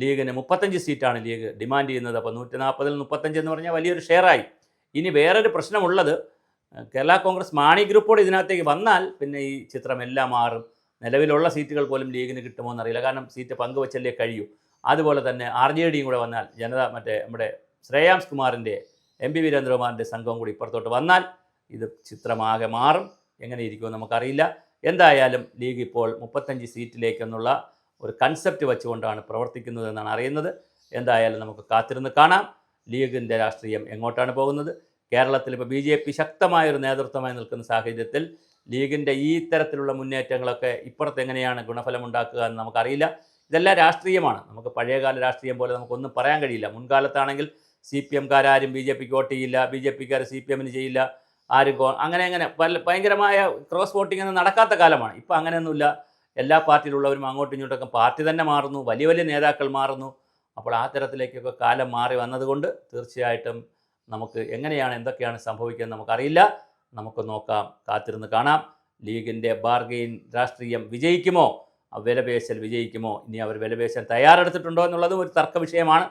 ലീഗിന് 35 സീറ്റാണ് league demand ചെയ്യുന്നത്. അപ്പോൾ 140-ൽ 35 എന്ന് പറഞ്ഞാൽ വലിയൊരു ഷെയറായി. ഇനി വേറൊരു പ്രശ്നമുള്ളത്, കേരള കോൺഗ്രസ് മാണി ഗ്രൂപ്പോട് ഇതിനകത്തേക്ക് വന്നാൽ പിന്നെ ഈ ചിത്രമെല്ലാം മാറും. നിലവിലുള്ള സീറ്റുകൾ പോലും ലീഗിന് കിട്ടുമോ എന്നറിയില്ല. കാരണം സീറ്റ് പങ്കുവച്ചല്ലേ കഴിയൂ. അതുപോലെ തന്നെ RJDയും കൂടെ വന്നാൽ, നമ്മുടെ ശ്രേയാംസ് കുമാറിൻ്റെ MP വീരേന്ദ്രകുമാറിൻ്റെ സംഘവും കൂടി ഇപ്പുറത്തോട്ട് വന്നാൽ ഇത് ചിത്രമാകെ മാറും. എങ്ങനെ ഇരിക്കുമോ നമുക്കറിയില്ല. എന്തായാലും ലീഗ് ഇപ്പോൾ 35 സീറ്റിലേക്കെന്നുള്ള ഒരു കൺസെപ്റ്റ് വെച്ചുകൊണ്ടാണ് പ്രവർത്തിക്കുന്നതെന്നാണ് അറിയുന്നത്. എന്തായാലും നമുക്ക് കാത്തിരുന്ന് കാണാം ലീഗിൻ്റെ രാഷ്ട്രീയം എങ്ങോട്ടാണ് പോകുന്നത്. കേരളത്തിൽ ഇപ്പോൾ BJP ശക്തമായൊരു നേതൃത്വമായി നിൽക്കുന്ന സാഹചര്യത്തിൽ ലീഗിൻ്റെ ഈ തരത്തിലുള്ള മുന്നേറ്റങ്ങളൊക്കെ ഇപ്പുറത്ത് എങ്ങനെയാണ് ഗുണഫലമുണ്ടാക്കുക എന്ന് നമുക്കറിയില്ല. ഇതെല്ലാം രാഷ്ട്രീയമാണ്. നമുക്ക് പഴയകാല രാഷ്ട്രീയം പോലെ നമുക്കൊന്നും പറയാൻ കഴിയില്ല. മുൻകാലത്താണെങ്കിൽ CPM-കാരും BJPക്ക് വോട്ട് ചെയ്യില്ല, BJPക്കാർ CPMന് ചെയ്യില്ല, ആരും അങ്ങനെ ഭയങ്കരമായ ക്രോസ് വോട്ടിംഗ് ഒന്നും നടക്കാത്ത കാലമാണ്. ഇപ്പോൾ അങ്ങനെയൊന്നുമില്ല. എല്ലാ പാർട്ടിയിലുള്ളവരും അങ്ങോട്ടും ഇങ്ങോട്ടൊക്കെ പാർട്ടി തന്നെ മാറുന്നു, വലിയ വലിയ നേതാക്കൾ മാറുന്നു. അപ്പോൾ ആ തരത്തിലേക്കൊക്കെ കാലം മാറി വന്നതുകൊണ്ട് തീർച്ചയായിട്ടും നമുക്ക് എങ്ങനെയാണ് എന്തൊക്കെയാണ് സംഭവിക്കുന്നത് നമുക്കറിയില്ല. നമുക്ക് നോക്കാം, കാത്തിരുന്ന് കാണാം. ലീഗിൻ്റെ ബാർഗെയിൻ രാഷ്ട്രീയം വിജയിക്കുമോ, വിലപേശൽ വിജയിക്കുമോ, ഇനി അവർ വിലപേശൽ തയ്യാറെടുത്തിട്ടുണ്ടോ എന്നുള്ളതും ഒരു തർക്ക വിഷയമാണ്.